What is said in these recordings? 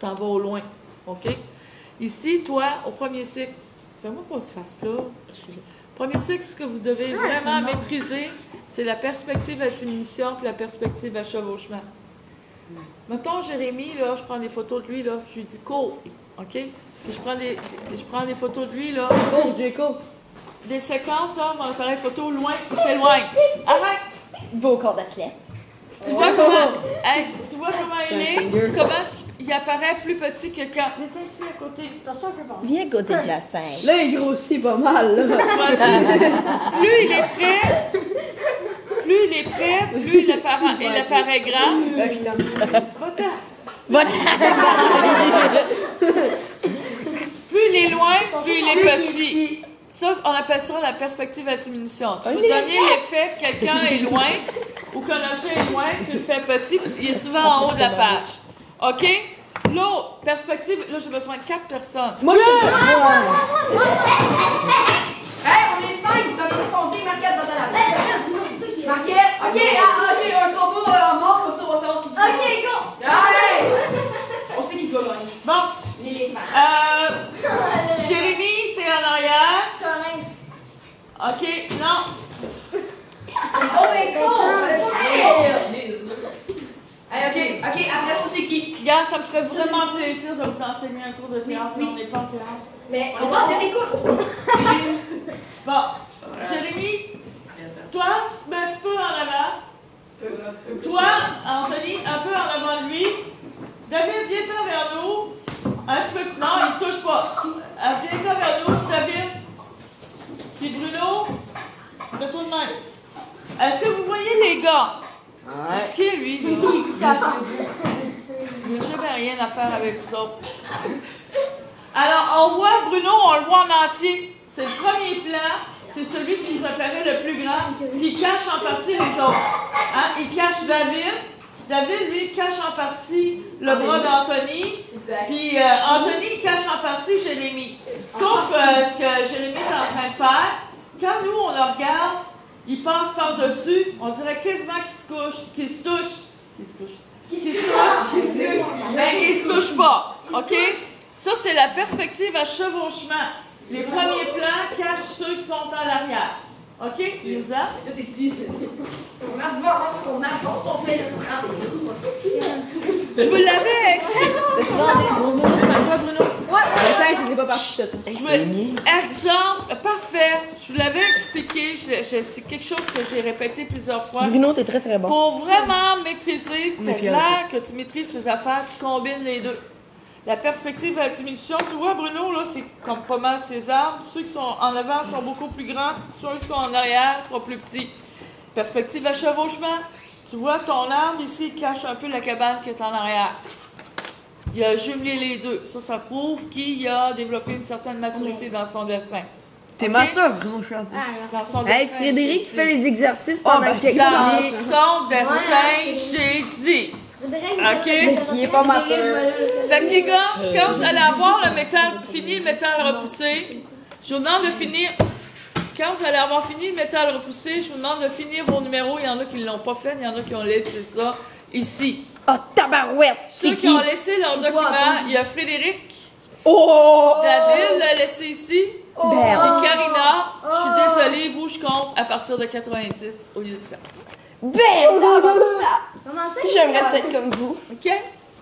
t'en vas au loin. OK? Ici, toi, au premier cycle, fais-moi pas ce face-là. Premier cycle, ce que vous devez vraiment maîtriser, c'est la perspective à diminution et la perspective à chevauchement. Mettons, Jérémy, là, je prends des photos de lui, là, je lui dis cours, OK? Puis je prends des photos de lui, là. Oh, Jacob! Des séquences, là, on va faire des photos loin, il s'éloigne. Arrête! Beau corps d'athlète. Tu vois comment, hey, tu vois comment il est? Comment est-ce qu'il apparaît plus petit que quand? Il était ici à côté. Attention un peu par là. Viens à côté de la scène. Là, il grossit pas mal, là. Plus il est prêt, plus il apparaît grand. Va-t'en. Plus il est loin, plus il est petit. Ça, on appelle ça la perspective à diminution. Tu veux donner l'effet que quelqu'un est loin ou qu'un objet est loin, tu le fais petit, puis il est souvent en haut de la page. OK? L'autre perspective, là, j'ai besoin de 4 personnes. Moi, je suis Hey, on est 5, vous avez compté, Marquette va dans la tête. Marquette, ok, un combo en mort, comme ça, on va savoir qui c'est. Ok, go! Allez! On sait qui doit gagner. Bon. L'éléphant. Jérémy, t'es en arrière. Je suis un lynx. OK, non. Oh, mais Hey, ok, après ça, c'est qui? Regarde, ça me ferait vraiment plaisir de vous enseigner un cours de théâtre, mais on n'est pas en théâtre. Mais on va en faire des cours. Bon, Jérémy, toi, tu te mets un petit peu en avant. Toi, Anthony, un peu en avant de lui. David, viens-t'en vers nous. Un petit peu. Non, il ne touche pas. Viens-t'en vers nous, David. Puis Bruno, fais-toi de même. Est-ce que vous voyez les gars? Est-ce qu'il est lui? Il n'a jamais rien à faire avec vous autres. Alors, on voit Bruno, on le voit en entier. C'est le premier plan. C'est celui qui nous apparaît le plus grand. Puis il cache en partie les autres. Hein? Il cache David. David, lui, cache en partie le bras d'Anthony. Puis Anthony, il cache en partie Jérémy. Sauf ce que Jérémy est en train de faire. Quand nous, on le regarde, il passe par-dessus. On dirait quasiment qu'il se touche. Mais il se touche pas. OK? Ça, c'est la perspective à chevauchement. Les premiers plans cachent ceux qui sont à l'arrière. OK? Lisa? Tout est petit. On avance, on fait le rendez-vous. Je vous l'avais expliqué. C'est à toi, Bruno? Ouais. Le 5, je n'ai pas parti. Exemple, parfait. Je vous l'avais expliqué. C'est quelque chose que j'ai répété plusieurs fois. Bruno, t'es très très bon. Pour vraiment maîtriser, c'est clair que tu maîtrises tes affaires, tu combines les deux. La perspective à la diminution, tu vois, Bruno, là, c'est comme pas mal ses arbres. Ceux qui sont en avant sont beaucoup plus grands, ceux qui sont en arrière sont plus petits. Perspective à chevauchement, tu vois, ton arbre ici, il cache un peu la cabane qui est en arrière. Il a jumelé les deux. Ça prouve qu'il a développé une certaine maturité dans son dessin. T'es mature, Bruno, je suis Dans son Hey, dessin, Frédéric j'ai fait dit. les exercices pendant qu'il Dans explique. son dessin, j'ai dit. OK? Il est pas mature. Fait que les gars, quand vous allez avoir fini le métal repoussé, je vous demande de finir. Quand vous allez avoir fini le métal repoussé, je vous demande de finir vos numéros. Il y en a qui ne l'ont pas fait, il y en a qui ont laissé ça ici. Oh, tabarouette! Ceux qui ont laissé leur document, il y a Frédéric. Oh! David l'a laissé ici. Berne. Et Karina, je suis désolée, vous, je compte à partir de 90 au lieu de 100. Berne! J'aimerais ça. être comme vous. OK?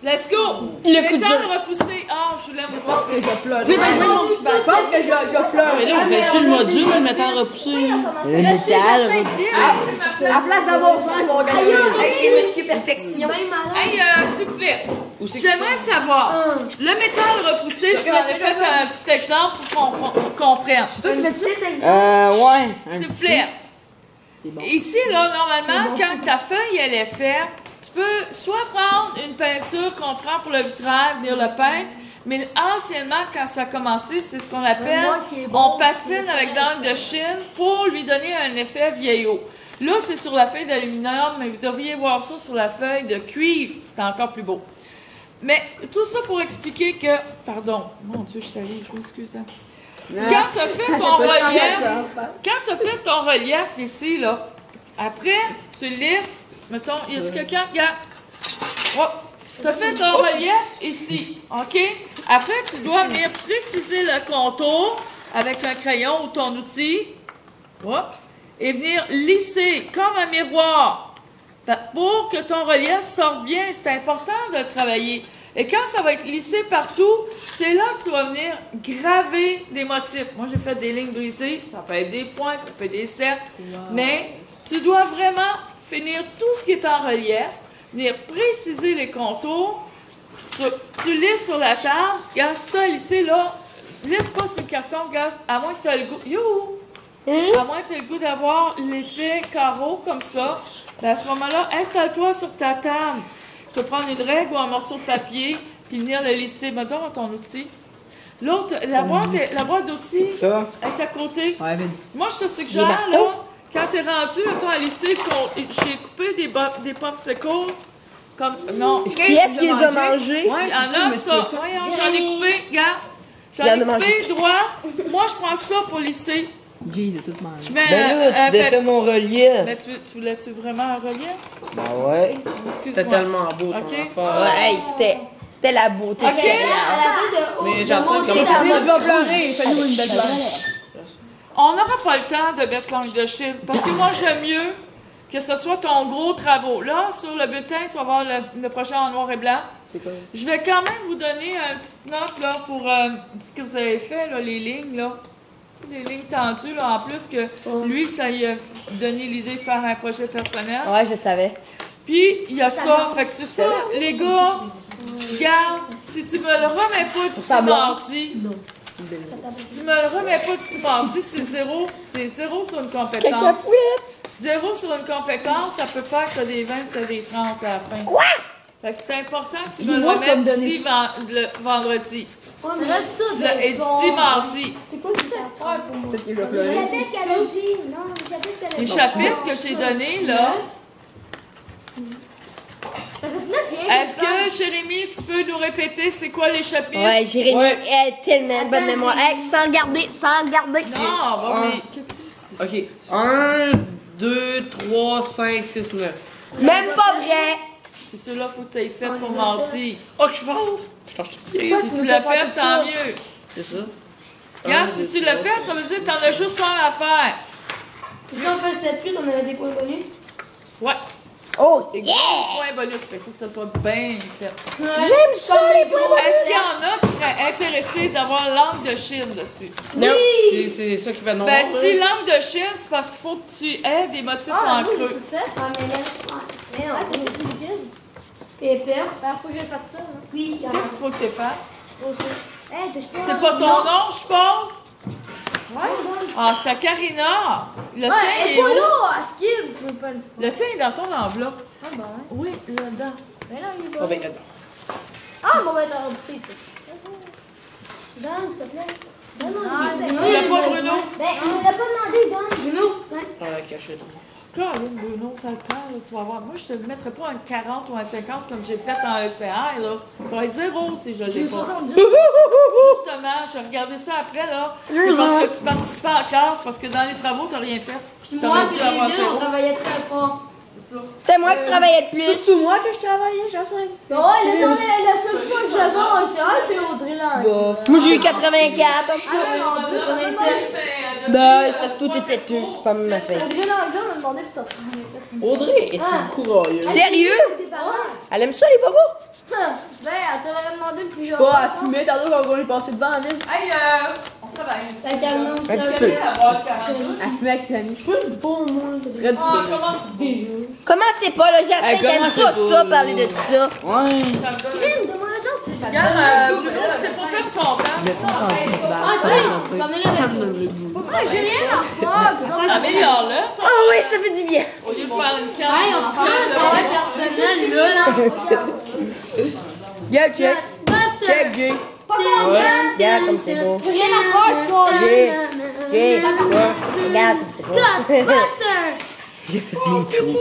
Let's go! Le coup Métal dur. repoussé. Ah, je l'aime pas. Je pleure. Oui, ben, Je pense que je pleure. Mais là, on fait sur le module, le métal repoussé. À place d'avoir 5, on va gagner. Hey, c'est Monsieur Perfection. Hey, s'il vous plaît, j'aimerais savoir, le métal repoussé, je vous en ai fait un petit exemple pour qu'on comprenne. Ouais. S'il vous plaît. Ici, là, normalement, quand ta feuille, elle est faite, tu peux soit prendre une peinture qu'on prend pour le vitrail, venir le peindre, mais anciennement, quand ça a commencé, c'est ce qu'on appelle, on patine avec d'encre de Chine pour lui donner un effet vieillot. Là, c'est sur la feuille d'aluminium, mais vous devriez voir ça sur la feuille de cuivre, c'est encore plus beau. Mais tout ça pour expliquer que, pardon, mon Dieu, je salue, je m'excuse. Hein. Quand tu as fait ton relief ici, là, après, tu listes, mettons, y a-tu quelqu'un, regarde, oh, Tu as fait ton relief ici, OK? Après, tu dois venir préciser le contour avec un crayon ou ton outil. Oups. Et venir lisser comme un miroir. Pour que ton relief sorte bien, c'est important de le travailler. Et quand ça va être lissé partout, c'est là que tu vas venir graver des motifs. Moi, j'ai fait des lignes brisées. Ça peut être des points, ça peut être des cercles. Mais tu dois vraiment finir tout ce qui est en relief, venir préciser les contours. Tu lisses sur la table. Regarde, si tu as lissé là, lisse pas sur le carton, regarde, à moins que tu aies le goût. Youhou! À moins que tu aies le goût d'avoir l'effet carreau comme ça. Ben à ce moment-là, installe-toi sur ta table. Tu peux prendre une règle ou un morceau de papier, puis venir le lisser. Mettons dans ton outil. L'autre, la boîte d'outils est à côté. Ouais, moi, je te suggère, là, quand tu es rendu, mettons, à lisser, j'ai coupé des popsicles. Comme, non. Qui est-ce qui les a mangés? Oui, il y en a ça. J'en ai coupé, regarde. J'en ai coupé droit. Moi, je prends ça pour lisser. Jeez, c'est tout mangé. Je mets, Ben là, tu défais mon relief. mais tu voulais-tu vraiment un relief? Ben ouais. C'était tellement beau, son Ok. affaire. Ouais, c'était la beauté supérieure. Mais j'en sais comme Tu vas pleurer, fais-nous une belle blague. On n'aura pas le temps de mettre l'angle de Chine, parce que moi, j'aime mieux que ce soit ton gros travaux. Là, sur le bulletin, tu vas voir le prochain en noir et blanc. Je vais quand même vous donner une petite note là, pour ce que vous avez fait, là, les lignes. Là. Les lignes tendues, là, en plus que lui, ça lui a donné l'idée de faire un projet personnel. Ouais, je savais. Puis, il y a ça. Fait que c'est ça, les gars, regarde, si tu me le remets pas d'ici mardi, si tu me le remets pas d'ici mardi, c'est zéro sur une compétence. Zéro sur une compétence, ça peut faire que tu as des 20, tu as des 30 à la fin. Quoi? Fait que c'est important que tu me le remettes d'ici le vendredi. Et d'ici mardi. C'est quoi que tu as faire pour moi? Peut-être que je vais pleurer. Chapitre qu'elle a dit. Non, le chapitre qu'elle a dit. Les chapitres que j'ai donnés, là. Ça fait 9 viens. Est-ce que, Jérémy, tu peux nous répéter c'est quoi les chapitres? Ouais, Jérémy a tellement de bonne mémoire. Hey, sans regarder. Non, bon, mais qu'est-ce que tu Ok. 1, 2, 3, 5, 6, 9. Même pas vrai. c'est cela faut que tu aies fait pour mardi. Oh, que je fâche! Je fâche tout. Si tu l'as fait, tant mieux. C'est ça? Regarde, si tu l'as fait, ça veut dire que tu en as juste un à faire. Si on fait 7-8, on avait des points bonus. Ouais. Oh, Des yeah! gros points bonus, mais il faut que ça soit bien fait. J'aime ça, les points bonus. Est-ce qu'il y en a qui seraient intéressés d'avoir l'angle de Chine dessus? Non. C'est ça qui fait noir. Ben, là. si l'angle de Chine, c'est parce qu'il faut que tu aies des motifs en J'ai creux. tout fait. Ah, mais là, mais non, c'est tout liquide. Et peur. Ben, faut que je fasse ça. Là. Oui. Qu'est-ce qu'il faut que tu fasses? C'est pas ton nom, je pense? Ouais. Ah, c'est Karina. Le tien elle est est pas où? là, à skip. Je veux pas le faire. Le tien est dans ton enveloppe. Ah, ben, ouais. Oui, là-dedans. Mais non, il est Ah, pas ben, là. attends. Ah, bon, ben, t'as repris. Donne, s'il te plaît. Donne, Tu l'as pas, Bruno? Ben, on ne l'a pas demandé, donne. Bruno. Ah, cachette. Caroline, Bruno, ça le prend, là, tu vas voir. Moi, je te mettrais pas un 40 ou un 50 comme j'ai fait en ECR, là. Ça va être 0 si je l'ai J'ai pas. 70. Justement, j'ai regardé ça après, là. C'est parce que tu participais en classe, parce que dans les travaux, t'as rien fait. Puis moi, T'aurais puis dû avoir les deux, 0. on travaillait très fort. C'est ça. C'était moi qui travaillais de plus. Surtout moi que je travaillais, j'enseigne. Ouais, la seule fois que j'avais un CA, c'est Audrey là. Moi, j'ai eu 84, en tout cas. Ah, non, 207. Ben, c'est parce que tout était têtu. C'est pas ma fête. Audrey Languin m'a demandé, puis ça ressemblait. Audrey, est-ce une courailleuse? Sérieux? Tes parents? Elle aime ça, les bobos? Ben, elle te l'aurait demandé plusieurs Pas à fois. fumer, tantôt quand on est passé devant, Anne. Hey, on travaille. Ça calme Un petit peu. Avoir 42. Elle fumait avec ses amis. Je peux le bon, moi. Très Ah, comment c'est déjà? Commencez pas, là, j'essaie. comment J'aime c'est pas beau, ça, là? parler de ça. Ouais. Ça me donne. Crime, demande donc si tu Regarde, Bruno, c'était pour faire ton temps. Ah, tu sais, j'en ai là. Pourquoi j'ai rien à faire? Améliore-le. Oh oui, ça fait du bien. Au lieu de faire une carte. Hey, on fait un travail personnel, là. Yeah, check. Buster. Check, Jay. Pas content. Regarde comme c'est beau. J'ai rien à faire, toi. Jay, regarde comme c'est beau. Buster. J'ai fait des trous.